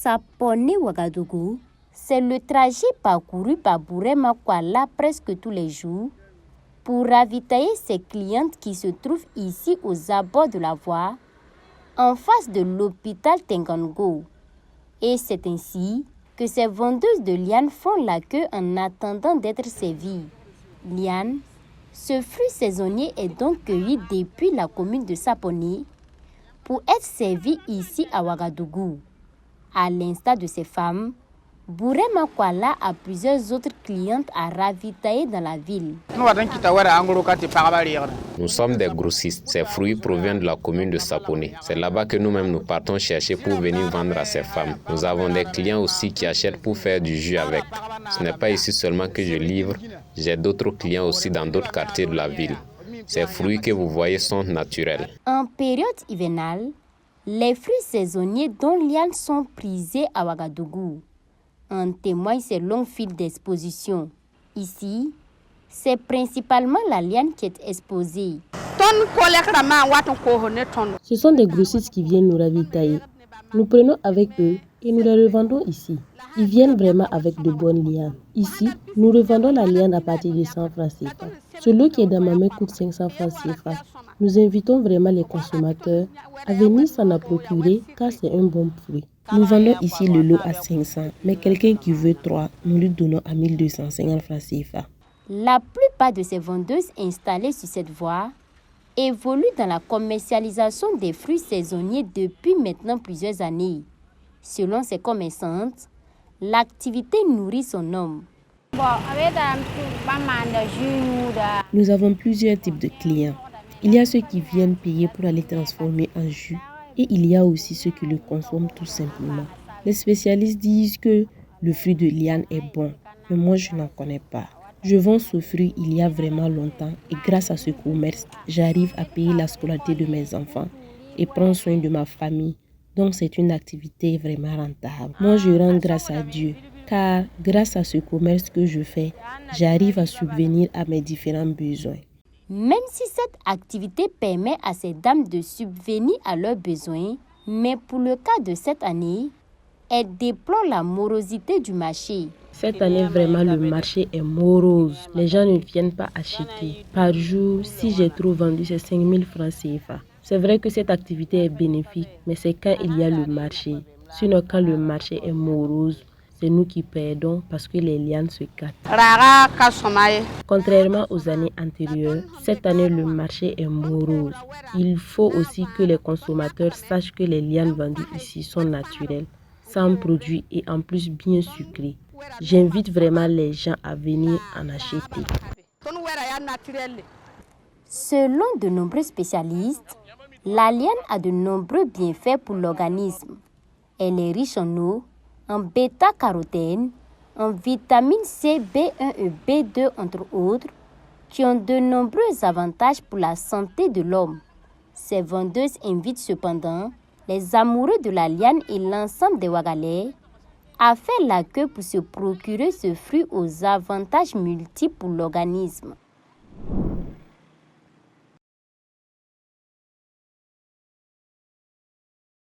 Sapone Ouagadougou, c'est le trajet parcouru par Bourema Kuala presque tous les jours pour ravitailler ses clientes qui se trouvent ici aux abords de la voie, en face de l'hôpital Tengango. Et c'est ainsi que ces vendeuses de lianes font la queue en attendant d'être servies. Liane, ce fruit saisonnier est donc cueilli depuis la commune de Sapone pour être servi ici à Ouagadougou. À l'instar de ces femmes, Bourema Kuala a plusieurs autres clientes à ravitailler dans la ville. Nous sommes des grossistes. Ces fruits proviennent de la commune de Sapone. C'est là-bas que nous-mêmes nous partons chercher pour venir vendre à ces femmes. Nous avons des clients aussi qui achètent pour faire du jus avec. Ce n'est pas ici seulement que je livre. J'ai d'autres clients aussi dans d'autres quartiers de la ville. Ces fruits que vous voyez sont naturels. En période hivernale, les fruits saisonniers dont lianes sont prisés à Ouagadougou. En témoignent ces longues files d'exposition. Ici, c'est principalement la liane qui est exposée. Ce sont des grossistes qui viennent nous ravitailler. Nous prenons avec eux et nous les revendons ici. Ils viennent vraiment avec de bonnes lianes. Ici, nous revendons la liane à partir de 100 francs CFA. Ce lot qui est dans ma main coûte 500 francs CFA. Nous invitons vraiment les consommateurs à venir s'en procurer car c'est un bon fruit. Nous vendons ici le lot à 500, mais quelqu'un qui veut 3, nous lui donnons à 1250 francs CFA. La plupart de ces vendeuses installées sur cette voie évoluent dans la commercialisation des fruits saisonniers depuis maintenant plusieurs années. Selon ces commerçantes, l'activité nourrit son homme. Nous avons plusieurs types de clients. Il y a ceux qui viennent payer pour aller transformer en jus et il y a aussi ceux qui le consomment tout simplement. Les spécialistes disent que le fruit de liane est bon, mais moi je n'en connais pas. Je vends ce fruit il y a vraiment longtemps et grâce à ce commerce, j'arrive à payer la scolarité de mes enfants et prendre soin de ma famille. Donc c'est une activité vraiment rentable. Moi je rends grâce à Dieu car grâce à ce commerce que je fais, j'arrive à subvenir à mes différents besoins. Même si cette activité permet à ces dames de subvenir à leurs besoins, mais pour le cas de cette année, elle déplore la morosité du marché. Cette année, vraiment, le marché est morose. Les gens ne viennent pas acheter. Par jour, si j'ai trop vendu, c'est 5000 francs CFA. C'est vrai que cette activité est bénéfique, mais c'est quand il y a le marché. Sinon, quand le marché est morose, c'est nous qui perdons parce que les lianes se cassent. Contrairement aux années antérieures, cette année le marché est morose. Il faut aussi que les consommateurs sachent que les lianes vendues ici sont naturelles, sans produits et en plus bien sucrées. J'invite vraiment les gens à venir en acheter. Selon de nombreux spécialistes, la liane a de nombreux bienfaits pour l'organisme. Elle est riche en eau, en bêta-carotène, en vitamine C, B1 et B2 entre autres, qui ont de nombreux avantages pour la santé de l'homme. Ces vendeuses invitent cependant les amoureux de la liane et l'ensemble des Ouagalais à faire la queue pour se procurer ce fruit aux avantages multiples pour l'organisme.